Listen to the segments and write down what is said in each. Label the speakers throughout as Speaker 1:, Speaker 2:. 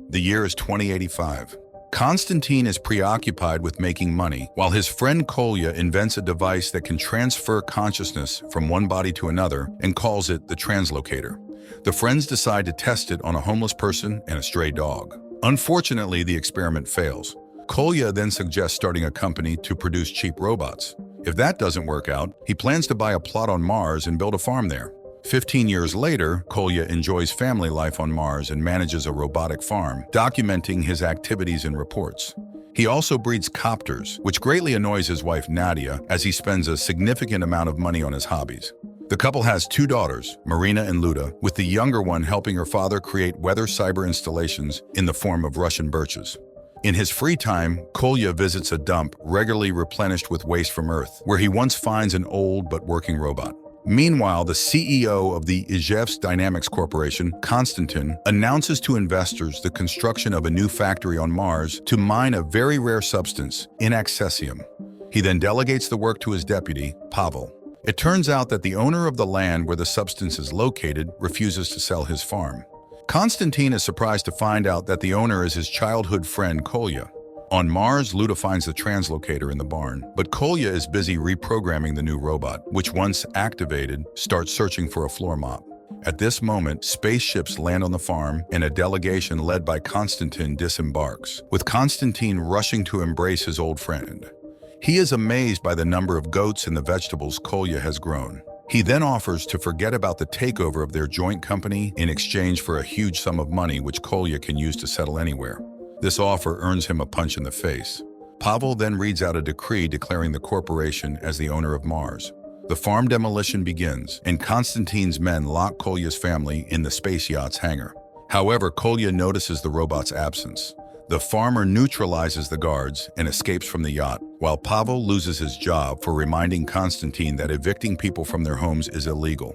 Speaker 1: The year is 2085. Konstantin is preoccupied with making money, while his friend Kolya invents a device that can transfer consciousness from one body to another and calls it the translocator. The friends decide to test it on a homeless person and a stray dog. Unfortunately, the experiment fails. Kolya then suggests starting a company to produce cheap robots. If that doesn't work out, he plans to buy a plot on Mars and build a farm there. 15 years later, Kolya enjoys family life on Mars and manages a robotic farm, documenting his activities in reports. He also breeds copters, which greatly annoys his wife Nadia as he spends a significant amount of money on his hobbies. The couple has 2 daughters, Marina and Luda, with the younger one helping her father create weather cyber installations in the form of Russian birches. In his free time, Kolya visits a dump regularly replenished with waste from Earth, where he once finds an old but working robot. Meanwhile, the CEO of the Ijevsk Dynamics Corporation, Konstantin, announces to investors the construction of a new factory on Mars to mine a very rare substance, inaccesium. He then delegates the work to his deputy, Pavel. It turns out that the owner of the land where the substance is located refuses to sell his farm. Konstantin is surprised to find out that the owner is his childhood friend Kolya. On Mars, Luda finds the translocator in the barn, but Kolya is busy reprogramming the new robot, which once activated, starts searching for a floor mop. At this moment, spaceships land on the farm and a delegation led by Konstantin disembarks, with Konstantin rushing to embrace his old friend. He is amazed by the number of goats and the vegetables Kolya has grown. He then offers to forget about the takeover of their joint company in exchange for a huge sum of money which Kolya can use to settle anywhere. This offer earns him a punch in the face. Pavel then reads out a decree declaring the corporation as the owner of Mars. The farm demolition begins, and Konstantin's men lock Kolya's family in the space yacht's hangar. However, Kolya notices the robot's absence. The farmer neutralizes the guards and escapes from the yacht, while Pavel loses his job for reminding Konstantin that evicting people from their homes is illegal.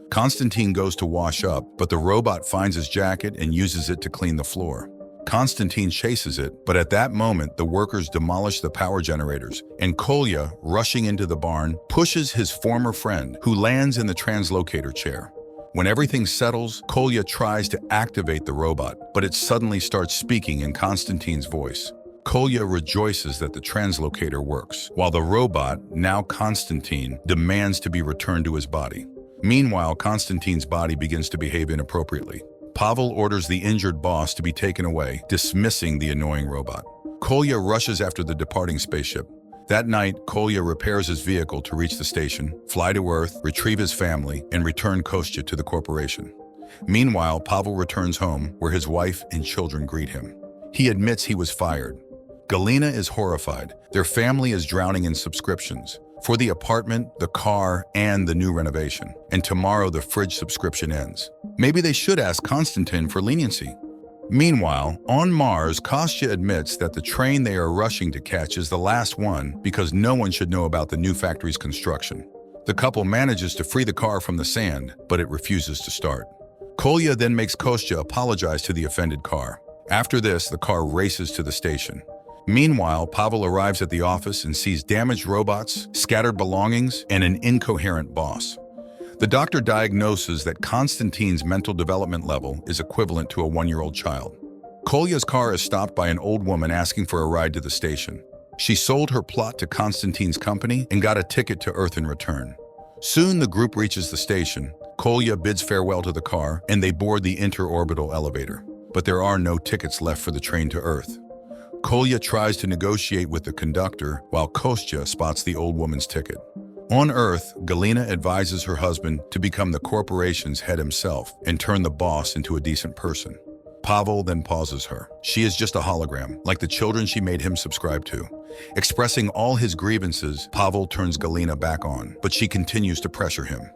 Speaker 1: Konstantin goes to wash up, but the robot finds his jacket and uses it to clean the floor. Konstantin chases it, but at that moment, the workers demolish the power generators, and Kolya, rushing into the barn, pushes his former friend, who lands in the translocator chair. When everything settles, Kolya tries to activate the robot, but it suddenly starts speaking in Konstantin's voice. Kolya rejoices that the translocator works, while the robot, now Konstantin, demands to be returned to his body. Meanwhile, Konstantin's body begins to behave inappropriately. Pavel orders the injured boss to be taken away, dismissing the annoying robot. Kolya rushes after the departing spaceship. That night, Kolya repairs his vehicle to reach the station, fly to Earth, retrieve his family, and return Kostya to the corporation. Meanwhile, Pavel returns home, where his wife and children greet him. He admits he was fired. Galina is horrified. Their family is drowning in subscriptions for the apartment, the car, and the new renovation. And tomorrow the fridge subscription ends. Maybe they should ask Konstantin for leniency. Meanwhile, on Mars, Kostya admits that the train they are rushing to catch is the last one because no one should know about the new factory's construction. The couple manages to free the car from the sand, but it refuses to start. Kolya then makes Kostya apologize to the offended car. After this, the car races to the station. Meanwhile, Pavel arrives at the office and sees damaged robots, scattered belongings, and an incoherent boss. The doctor diagnoses that Konstantin's mental development level is equivalent to a 1-year-old child. Kolya's car is stopped by an old woman asking for a ride to the station. She sold her plot to Konstantin's company and got a ticket to Earth in return. Soon the group reaches the station. Kolya bids farewell to the car, and they board the interorbital elevator. But there are no tickets left for the train to Earth. Kolya tries to negotiate with the conductor, while Kostya spots the old woman's ticket. On Earth, Galina advises her husband to become the corporation's head himself and turn the boss into a decent person. Pavel then pauses her. She is just a hologram, like the children she made him subscribe to. Expressing all his grievances, Pavel turns Galina back on, but she continues to pressure him.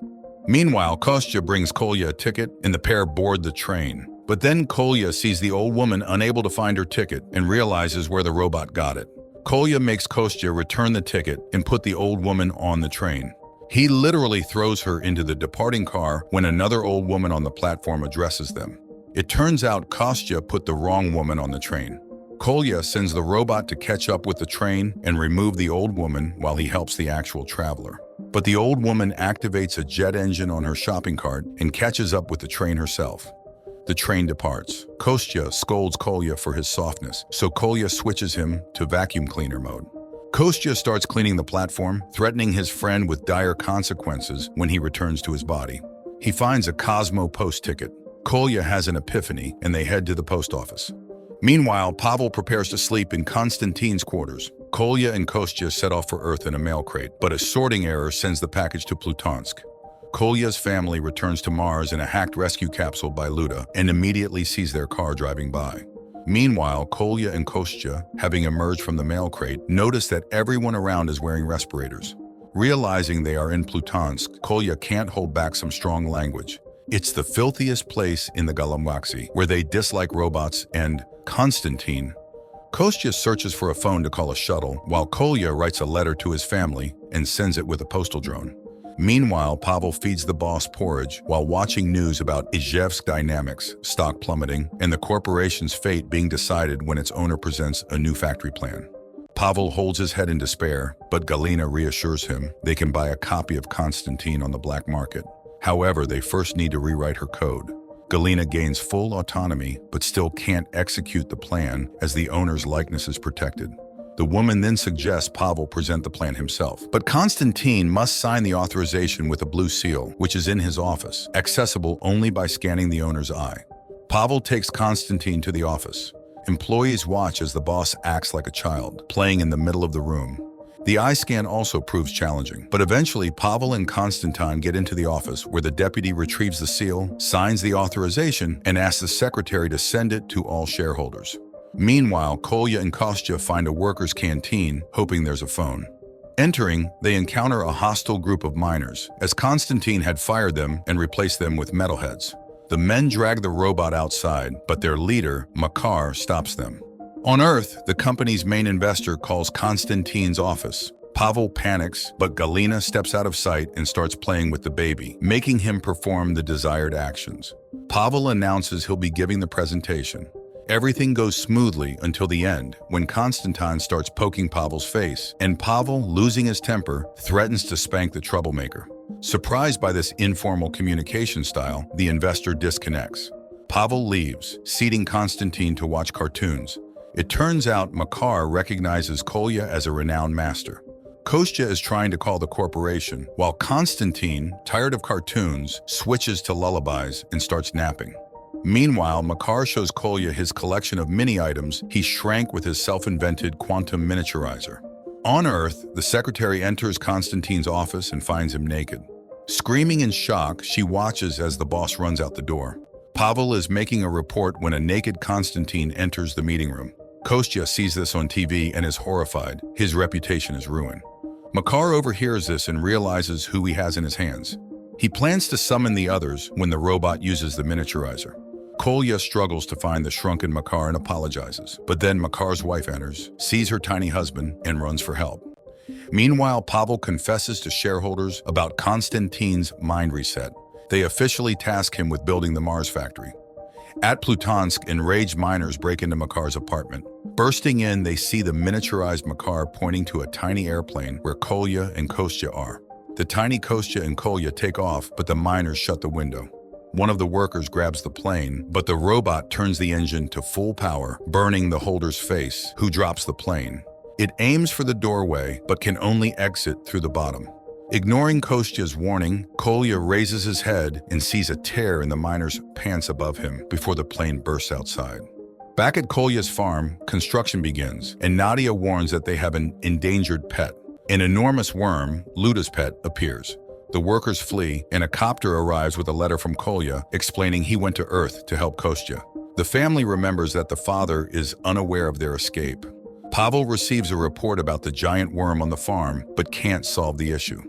Speaker 1: Meanwhile, Kostya brings Kolya a ticket, and the pair board the train. But then Kolya sees the old woman unable to find her ticket and realizes where the robot got it. Kolya makes Kostya return the ticket and put the old woman on the train. He literally throws her into the departing car when another old woman on the platform addresses them. It turns out Kostya put the wrong woman on the train. Kolya sends the robot to catch up with the train and remove the old woman while he helps the actual traveler. But the old woman activates a jet engine on her shopping cart and catches up with the train herself. The train departs. Kostya scolds Kolya for his softness, so Kolya switches him to vacuum cleaner mode. Kostya starts cleaning the platform, threatening his friend with dire consequences when he returns to his body. He finds a Cosmo post ticket. Kolya has an epiphany, and they head to the post office. Meanwhile, Pavel prepares to sleep in Konstantin's quarters. Kolya and Kostya set off for Earth in a mail crate, but a sorting error sends the package to Plutonsk. Kolya's family returns to Mars in a hacked rescue capsule by Luda and immediately sees their car driving by. Meanwhile, Kolya and Kostya, having emerged from the mail crate, notice that everyone around is wearing respirators. Realizing they are in Plutonsk, Kolya can't hold back some strong language. It's the filthiest place in the galaxy, where they dislike robots and Konstantin. Kostya searches for a phone to call a shuttle, while Kolya writes a letter to his family and sends it with a postal drone. Meanwhile, Pavel feeds the boss porridge while watching news about Izhevsk Dynamics, stock plummeting, and the corporation's fate being decided when its owner presents a new factory plan. Pavel holds his head in despair, but Galina reassures him they can buy a copy of Konstantin on the black market. However, they first need to rewrite her code. Galina gains full autonomy, but still can't execute the plan as the owner's likeness is protected. The woman then suggests Pavel present the plan himself, but Konstantin must sign the authorization with a blue seal, which is in his office, accessible only by scanning the owner's eye. Pavel takes Konstantin to the office. Employees watch as the boss acts like a child, playing in the middle of the room. The eye scan also proves challenging, but eventually Pavel and Konstantin get into the office where the deputy retrieves the seal, signs the authorization, and asks the secretary to send it to all shareholders. Meanwhile, Kolya and Kostya find a workers' canteen, hoping there's a phone. Entering, they encounter a hostile group of miners, as Konstantin had fired them and replaced them with metalheads. The men drag the robot outside, but their leader, Makar, stops them. On Earth, the company's main investor calls Konstantin's office. Pavel panics, but Galina steps out of sight and starts playing with the baby, making him perform the desired actions. Pavel announces he'll be giving the presentation. Everything goes smoothly until the end, when Konstantin starts poking Pavel's face, and Pavel, losing his temper, threatens to spank the troublemaker. Surprised by this informal communication style, the investor disconnects. Pavel leaves, seating Konstantin to watch cartoons. It turns out Makar recognizes Kolya as a renowned master. Kostya is trying to call the corporation, while Konstantin, tired of cartoons, switches to lullabies and starts napping. Meanwhile, Makar shows Kolya his collection of mini-items he shrank with his self-invented quantum miniaturizer. On Earth, the secretary enters Konstantin's office and finds him naked. Screaming in shock, she watches as the boss runs out the door. Pavel is making a report when a naked Konstantin enters the meeting room. Kostya sees this on TV and is horrified. His reputation is ruined. Makar overhears this and realizes who he has in his hands. He plans to summon the others when the robot uses the miniaturizer. Kolya struggles to find the shrunken Makar and apologizes, but then Makar's wife enters, sees her tiny husband, and runs for help. Meanwhile, Pavel confesses to shareholders about Konstantin's mind reset. They officially task him with building the Mars factory. At Plutonsk, enraged miners break into Makar's apartment. Bursting in, they see the miniaturized Makar pointing to a tiny airplane where Kolya and Kostya are. The tiny Kostya and Kolya take off, but the miners shut the window. One of the workers grabs the plane, but the robot turns the engine to full power, burning the holder's face, who drops the plane. It aims for the doorway, but can only exit through the bottom. Ignoring Kostya's warning, Kolya raises his head and sees a tear in the miner's pants above him before the plane bursts outside. Back at Kolya's farm, construction begins, and Nadia warns that they have an endangered pet. An enormous worm, Luda's pet, appears. The workers flee, and a copter arrives with a letter from Kolya explaining he went to Earth to help Kostya. The family remembers that the father is unaware of their escape. Pavel receives a report about the giant worm on the farm, but can't solve the issue.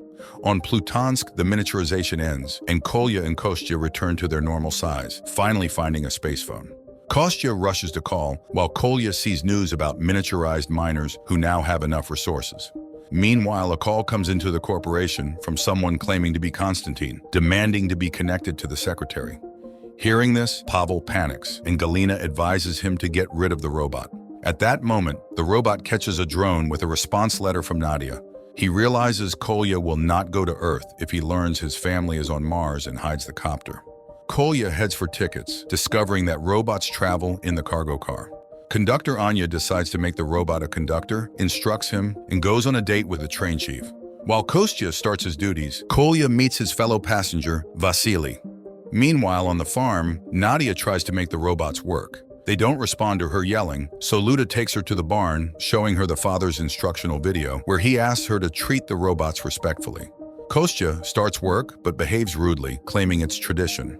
Speaker 1: On Plutonsk, the miniaturization ends, and Kolya and Kostya return to their normal size, finally finding a space phone. Kostya rushes to call, while Kolya sees news about miniaturized miners who now have enough resources. Meanwhile, a call comes into the corporation from someone claiming to be Konstantin, demanding to be connected to the secretary. Hearing this, Pavel panics, and Galina advises him to get rid of the robot. At that moment, the robot catches a drone with a response letter from Nadia. He realizes Kolya will not go to Earth if he learns his family is on Mars and hides the copter. Kolya heads for tickets, discovering that robots travel in the cargo car. Conductor Anya decides to make the robot a conductor, instructs him, and goes on a date with the train chief. While Kostya starts his duties, Kolya meets his fellow passenger, Vasily. Meanwhile, on the farm, Nadia tries to make the robots work. They don't respond to her yelling, so Luda takes her to the barn, showing her the father's instructional video, where he asks her to treat the robots respectfully. Kostya starts work, but behaves rudely, claiming it's tradition.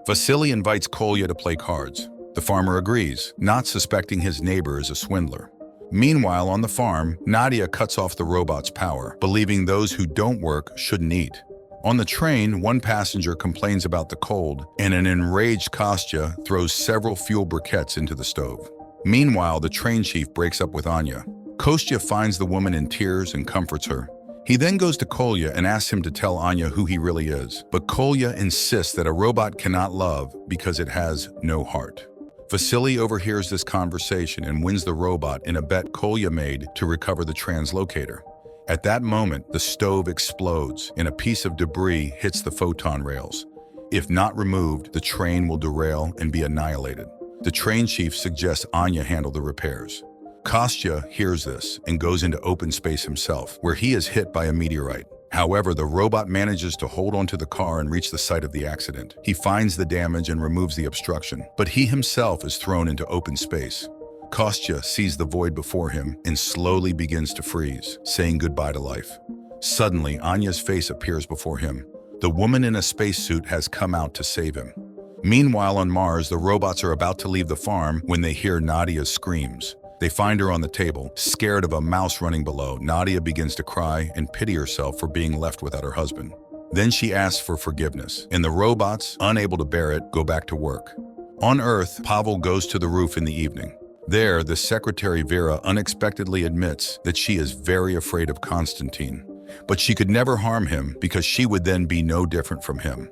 Speaker 1: Vasily invites Kolya to play cards. The farmer agrees, not suspecting his neighbor is a swindler. Meanwhile, on the farm, Nadia cuts off the robot's power, believing those who don't work shouldn't eat. On the train, one passenger complains about the cold, and an enraged Kostya throws several fuel briquettes into the stove. Meanwhile, the train chief breaks up with Anya. Kostya finds the woman in tears and comforts her. He then goes to Kolya and asks him to tell Anya who he really is, but Kolya insists that a robot cannot love because it has no heart. Vasily overhears this conversation and wins the robot in a bet Kolya made to recover the translocator. At that moment, the stove explodes and a piece of debris hits the photon rails. If not removed, the train will derail and be annihilated. The train chief suggests Anya handle the repairs. Kostya hears this and goes into open space himself, where he is hit by a meteorite. However, the robot manages to hold onto the car and reach the site of the accident. He finds the damage and removes the obstruction, but he himself is thrown into open space. Kostya sees the void before him and slowly begins to freeze, saying goodbye to life. Suddenly, Anya's face appears before him. The woman in a spacesuit has come out to save him. Meanwhile, on Mars, the robots are about to leave the farm when they hear Nadia's screams. They find her on the table, scared of a mouse running below. Nadia begins to cry and pity herself for being left without her husband. Then she asks for forgiveness, and the robots, unable to bear it, go back to work. On Earth, Pavel goes to the roof in the evening. There, the secretary Vera unexpectedly admits that she is very afraid of Konstantin, but she could never harm him because she would then be no different from him.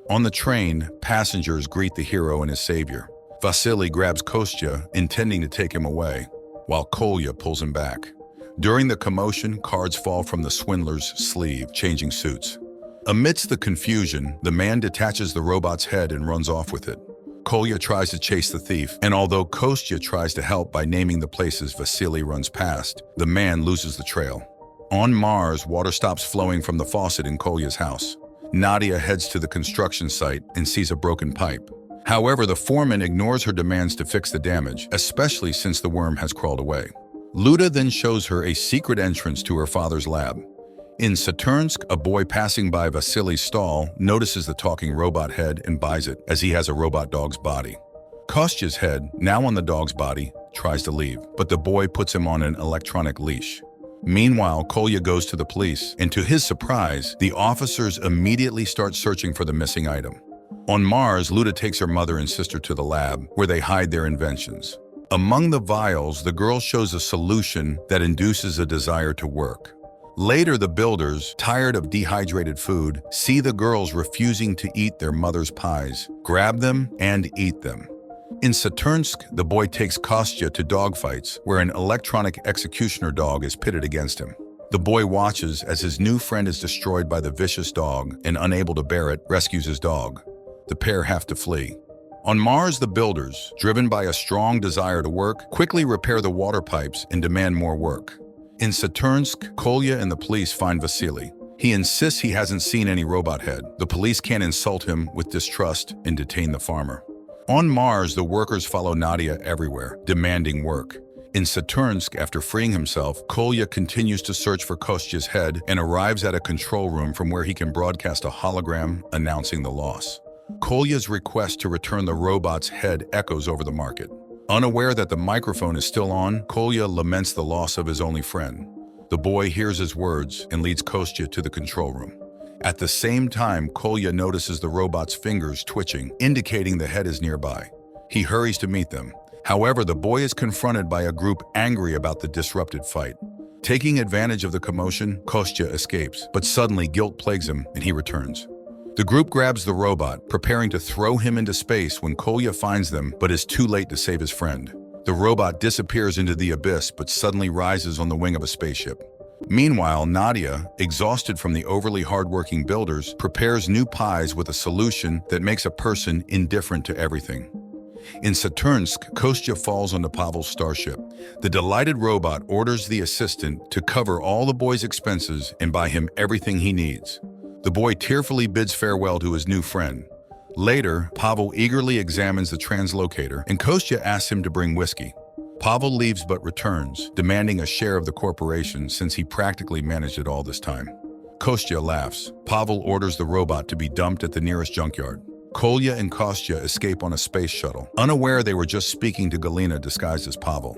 Speaker 1: On the train, passengers greet the hero and his savior. Vasily grabs Kostya, intending to take him away, while Kolya pulls him back. During the commotion, cards fall from the swindler's sleeve, changing suits. Amidst the confusion, the man detaches the robot's head and runs off with it. Kolya tries to chase the thief, and although Kostya tries to help by naming the places Vasily runs past, the man loses the trail. On Mars, water stops flowing from the faucet in Kolya's house. Nadia heads to the construction site and sees a broken pipe. However, the foreman ignores her demands to fix the damage, especially since the worm has crawled away. Luda then shows her a secret entrance to her father's lab. In Saturnsk, a boy passing by Vasily's stall notices the talking robot head and buys it, as he has a robot dog's body. Kostya's head, now on the dog's body, tries to leave, but the boy puts him on an electronic leash. Meanwhile, Kolya goes to the police, and to his surprise, the officers immediately start searching for the missing item. On Mars, Luda takes her mother and sister to the lab, where they hide their inventions. Among the vials, the girl shows a solution that induces a desire to work. Later, the builders, tired of dehydrated food, see the girls refusing to eat their mother's pies, grab them, and eat them. In Saturnsk, the boy takes Kostya to dogfights, where an electronic executioner dog is pitted against him. The boy watches as his new friend is destroyed by the vicious dog and, unable to bear it, rescues his dog. The pair have to flee. On Mars, the builders, driven by a strong desire to work, quickly repair the water pipes and demand more work. In Saturnsk, Kolya and the police find Vasily. He insists he hasn't seen any robot head. The police can't insult him with distrust and detain the farmer. On Mars, the workers follow Nadia everywhere, demanding work. In Saturnsk, after freeing himself, Kolya continues to search for Kostya's head and arrives at a control room from where he can broadcast a hologram announcing the loss. Kolya's request to return the robot's head echoes over the market. Unaware that the microphone is still on, Kolya laments the loss of his only friend. The boy hears his words and leads Kostya to the control room. At the same time, Kolya notices the robot's fingers twitching, indicating the head is nearby. He hurries to meet them. However, the boy is confronted by a group angry about the disrupted fight. Taking advantage of the commotion, Kostya escapes, but suddenly guilt plagues him and he returns. The group grabs the robot, preparing to throw him into space when Kolya finds them, but is too late to save his friend. The robot disappears into the abyss, but suddenly rises on the wing of a spaceship. Meanwhile, Nadia, exhausted from the overly hardworking builders, prepares new pies with a solution that makes a person indifferent to everything. In Saturnsk, Kostya falls onto Pavel's starship. The delighted robot orders the assistant to cover all the boy's expenses and buy him everything he needs. The boy tearfully bids farewell to his new friend. Later, Pavel eagerly examines the translocator, and Kostya asks him to bring whiskey. Pavel leaves but returns, demanding a share of the corporation since he practically managed it all this time. Kostya laughs. Pavel orders the robot to be dumped at the nearest junkyard. Kolya and Kostya escape on a space shuttle, unaware they were just speaking to Galina disguised as Pavel.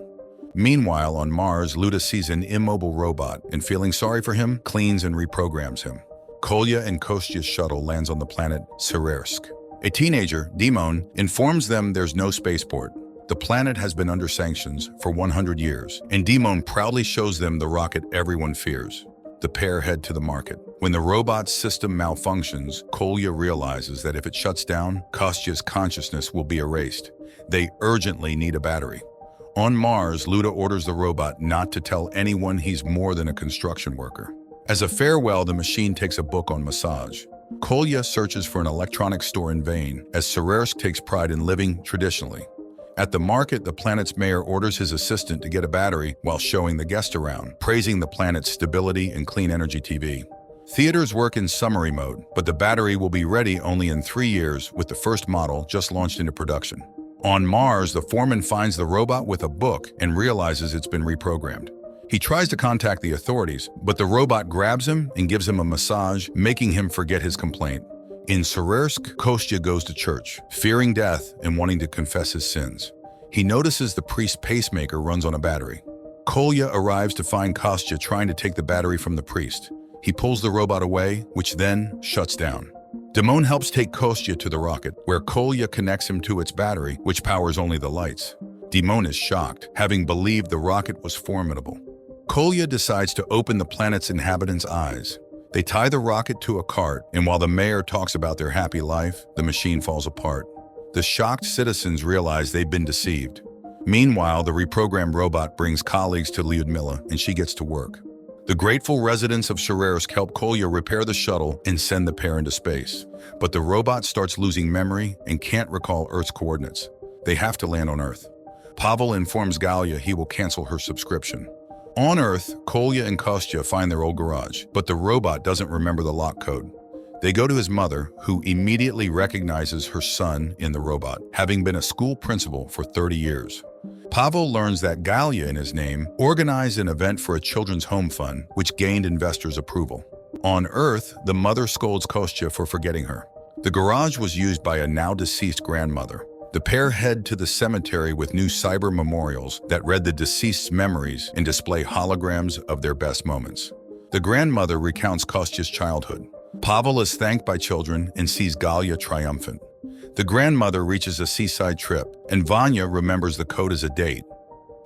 Speaker 1: Meanwhile, on Mars, Luda sees an immobile robot and, feeling sorry for him, cleans and reprograms him. Kolya and Kostya's shuttle lands on the planet Cybernetic. A teenager, Dimon, informs them there's no spaceport. The planet has been under sanctions for 100 years, and Dimon proudly shows them the rocket everyone fears. The pair head to the market. When the robot's system malfunctions, Kolya realizes that if it shuts down, Kostya's consciousness will be erased. They urgently need a battery. On Mars, Luda orders the robot not to tell anyone he's more than a construction worker. As a farewell, the machine takes a book on massage. Kolya searches for an electronics store in vain, as Cybernetic takes pride in living traditionally. At the market, the planet's mayor orders his assistant to get a battery while showing the guest around, praising the planet's stability and clean energy TV. Theaters work in summary mode, but the battery will be ready only in 3 years, with the first model just launched into production. On Mars, the foreman finds the robot with a book and realizes it's been reprogrammed. He tries to contact the authorities, but the robot grabs him and gives him a massage, making him forget his complaint. In Cybernetic, Kostya goes to church, fearing death and wanting to confess his sins. He notices the priest's pacemaker runs on a battery. Kolya arrives to find Kostya trying to take the battery from the priest. He pulls the robot away, which then shuts down. Dimon helps take Kostya to the rocket, where Kolya connects him to its battery, which powers only the lights. Dimon is shocked, having believed the rocket was formidable. Kolya decides to open the planet's inhabitants' eyes. They tie the rocket to a cart, and while the mayor talks about their happy life, the machine falls apart. The shocked citizens realize they've been deceived. Meanwhile, the reprogrammed robot brings colleagues to Lyudmila, and she gets to work. The grateful residents of Cybernetic help Kolya repair the shuttle and send the pair into space. But the robot starts losing memory and can't recall Earth's coordinates. They have to land on Earth. Pavel informs Galya he will cancel her subscription. On Earth, Kolya and Kostya find their old garage, but the robot doesn't remember the lock code. They go to his mother, who immediately recognizes her son in the robot, having been a school principal for 30 years. Pavel learns that Galya, in his name, organized an event for a children's home fund, which gained investors' approval. On Earth, the mother scolds Kostya for forgetting her. The garage was used by a now-deceased grandmother. The pair head to the cemetery with new cyber memorials that read the deceased's memories and display holograms of their best moments. The grandmother recounts Kostya's childhood. Pavel is thanked by children and sees Galya triumphant. The grandmother reaches a seaside trip, and Vanya remembers the code as a date.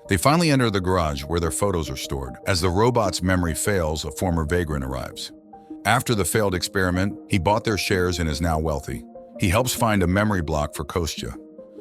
Speaker 1: They finally enter the garage where their photos are stored. As the robot's memory fails, a former vagrant arrives. After the failed experiment, he bought their shares and is now wealthy. He helps find a memory block for Kostya.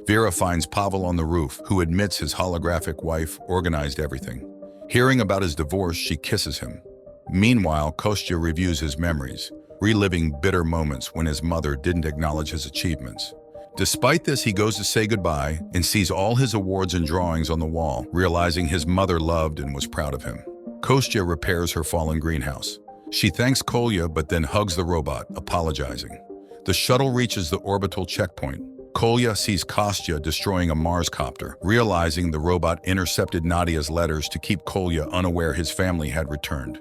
Speaker 1: Vera finds Pavel on the roof, who admits his holographic wife organized everything. Hearing about his divorce, she kisses him. Meanwhile, Kostya reviews his memories, reliving bitter moments when his mother didn't acknowledge his achievements. Despite this, he goes to say goodbye and sees all his awards and drawings on the wall, realizing his mother loved and was proud of him. Kostya repairs her fallen greenhouse. She thanks Kolya but then hugs the robot, apologizing. The shuttle reaches the orbital checkpoint. Kolya sees Kostya destroying a Mars copter, realizing the robot intercepted Nadia's letters to keep Kolya unaware his family had returned.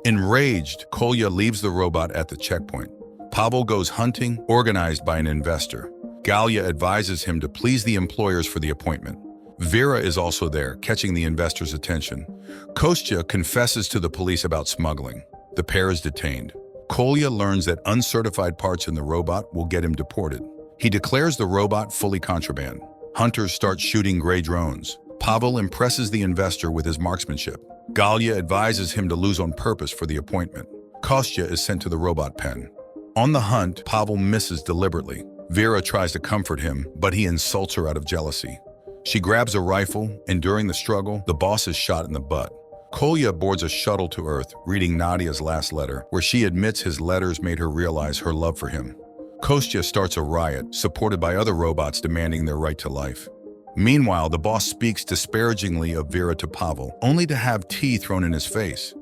Speaker 1: Enraged, Kolya leaves the robot at the checkpoint. Pavel goes hunting, organized by an investor. Galya advises him to please the employers for the appointment. Vera is also there, catching the investor's attention. Kostya confesses to the police about smuggling. The pair is detained. Kolya learns that uncertified parts in the robot will get him deported. He declares the robot fully contraband. Hunters start shooting gray drones. Pavel impresses the investor with his marksmanship. Galya advises him to lose on purpose for the appointment. Kostya is sent to the robot pen. On the hunt, Pavel misses deliberately. Vera tries to comfort him, but he insults her out of jealousy. She grabs a rifle, and during the struggle, the boss is shot in the butt. Kolya boards a shuttle to Earth, reading Nadia's last letter, where she admits his letters made her realize her love for him. Kostya starts a riot, supported by other robots demanding their right to life. Meanwhile, the boss speaks disparagingly of Vera to Pavel, only to have tea thrown in his face.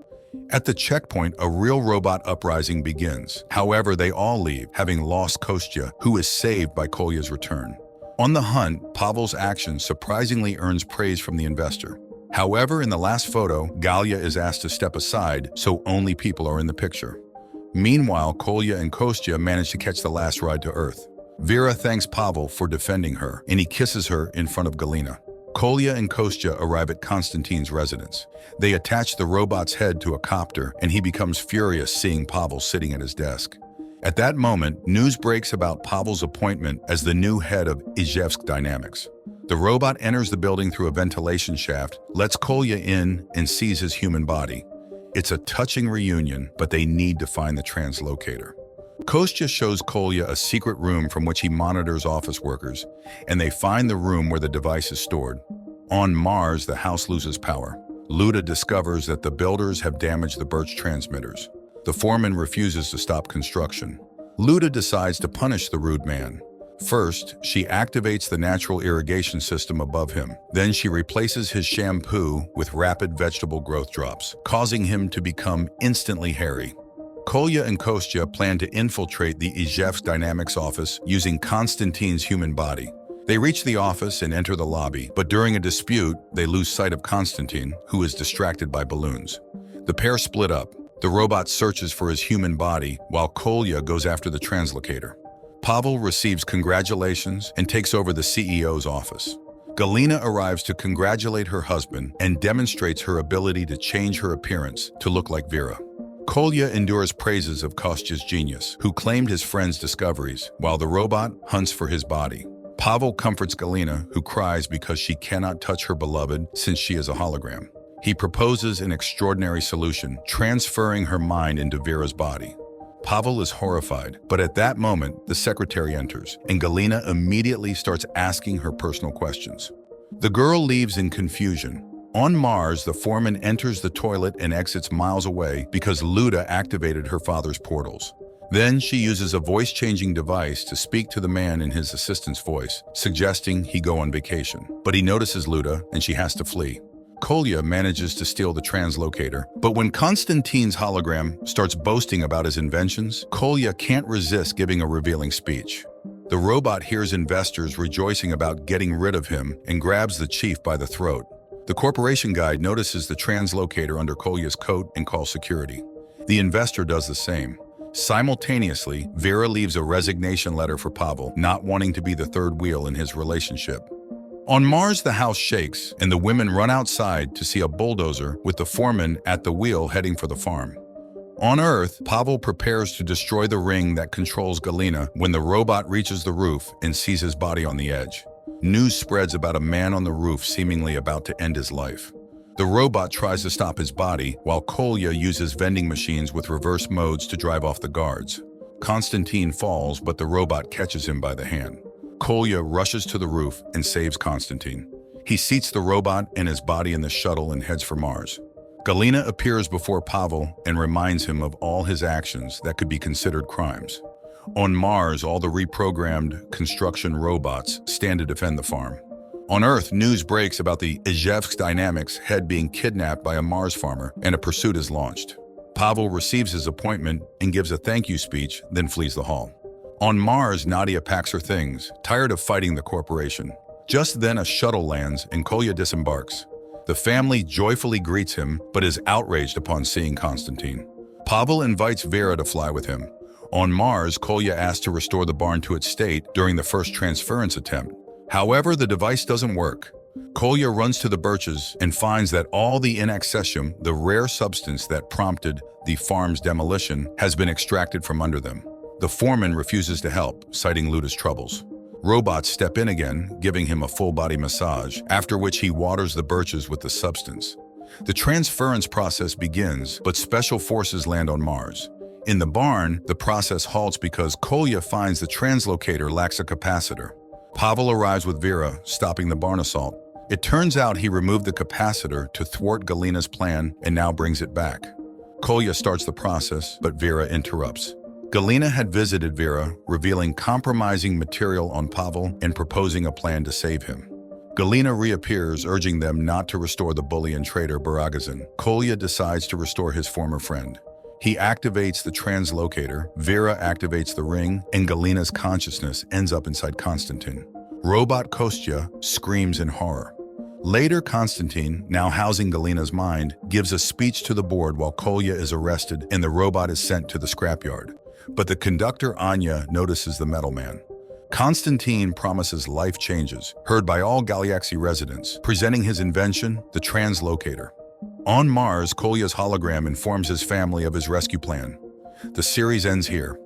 Speaker 1: At the checkpoint, a real robot uprising begins. However, they all leave, having lost Kostya, who is saved by Kolya's return. On the hunt, Pavel's action surprisingly earns praise from the investor. However, in the last photo, Galia is asked to step aside, so only people are in the picture. Meanwhile, Kolya and Kostya manage to catch the last ride to Earth. Vera thanks Pavel for defending her, and he kisses her in front of Galina. Kolya and Kostya arrive at Konstantin's residence. They attach the robot's head to a copter, and he becomes furious seeing Pavel sitting at his desk. At that moment, news breaks about Pavel's appointment as the new head of Ijevsk Dynamics. The robot enters the building through a ventilation shaft, lets Kolya in, and sees his human body. It's a touching reunion, but they need to find the translocator. Kostya shows Kolya a secret room from which he monitors office workers, and they find the room where the device is stored. On Mars, the house loses power. Luda discovers that the builders have damaged the birch transmitters. The foreman refuses to stop construction. Luda decides to punish the rude man. First, she activates the natural irrigation system above him. Then she replaces his shampoo with rapid vegetable growth drops, causing him to become instantly hairy. Kolya and Kostya plan to infiltrate the Ijevsk Dynamics office using Konstantin's human body. They reach the office and enter the lobby, but during a dispute, they lose sight of Konstantin, who is distracted by balloons. The pair split up. The robot searches for his human body, while Kolya goes after the translocator. Pavel receives congratulations and takes over the CEO's office. Galina arrives to congratulate her husband and demonstrates her ability to change her appearance to look like Vera. Kolya endures praises of Kostya's genius, who claimed his friend's discoveries, while the robot hunts for his body. Pavel comforts Galina, who cries because she cannot touch her beloved since she is a hologram. He proposes an extraordinary solution, transferring her mind into Vera's body. Pavel is horrified, but at that moment, the secretary enters, and Galina immediately starts asking her personal questions. The girl leaves in confusion. On Mars, the foreman enters the toilet and exits miles away because Luda activated her father's portals. Then she uses a voice-changing device to speak to the man in his assistant's voice, suggesting he go on vacation. But he notices Luda, and she has to flee. Kolya manages to steal the translocator, but when Konstantin's hologram starts boasting about his inventions, Kolya can't resist giving a revealing speech. The robot hears investors rejoicing about getting rid of him and grabs the chief by the throat. The corporation guide notices the translocator under Kolya's coat and calls security. The investor does the same. Simultaneously, Vera leaves a resignation letter for Pavel, not wanting to be the third wheel in his relationship. On Mars, the house shakes, and the women run outside to see a bulldozer with the foreman at the wheel heading for the farm. On Earth, Pavel prepares to destroy the ring that controls Galina when the robot reaches the roof and sees his body on the edge. News spreads about a man on the roof seemingly about to end his life. The robot tries to stop his body, while Kolya uses vending machines with reverse modes to drive off the guards. Konstantin falls, but the robot catches him by the hand. Kolya rushes to the roof and saves Konstantin. He seats the robot and his body in the shuttle and heads for Mars. Galina appears before Pavel and reminds him of all his actions that could be considered crimes. On Mars, all the reprogrammed construction robots stand to defend the farm. On Earth, news breaks about the Ijevsk Dynamics head being kidnapped by a Mars farmer, and a pursuit is launched. Pavel receives his appointment and gives a thank you speech, then flees the hall. On Mars, Nadia packs her things, tired of fighting the corporation. Just then, a shuttle lands and Kolya disembarks. The family joyfully greets him, but is outraged upon seeing Konstantin. Pavel invites Vera to fly with him. On Mars, Kolya asks to restore the barn to its state during the first transference attempt. However, the device doesn't work. Kolya runs to the birches and finds that all the in accessium, the rare substance that prompted the farm's demolition, has been extracted from under them. The foreman refuses to help, citing Luda's troubles. Robots step in again, giving him a full-body massage, after which he waters the birches with the substance. The transference process begins, but special forces land on Mars. In the barn, the process halts because Kolya finds the translocator lacks a capacitor. Pavel arrives with Vera, stopping the barn assault. It turns out he removed the capacitor to thwart Galina's plan and now brings it back. Kolya starts the process, but Vera interrupts. Galina had visited Vera, revealing compromising material on Pavel and proposing a plan to save him. Galina reappears, urging them not to restore the bully and traitor Baragazin. Kolya decides to restore his former friend. He activates the translocator, Vera activates the ring, and Galina's consciousness ends up inside Konstantin. Robot Kostya screams in horror. Later, Konstantin, now housing Galina's mind, gives a speech to the board while Kolya is arrested and the robot is sent to the scrapyard. But the conductor Anya notices the metal man. Konstantin promises life changes, heard by all Galaxy residents, presenting his invention, the translocator. On Mars, Kolya's hologram informs his family of his rescue plan. The series ends here.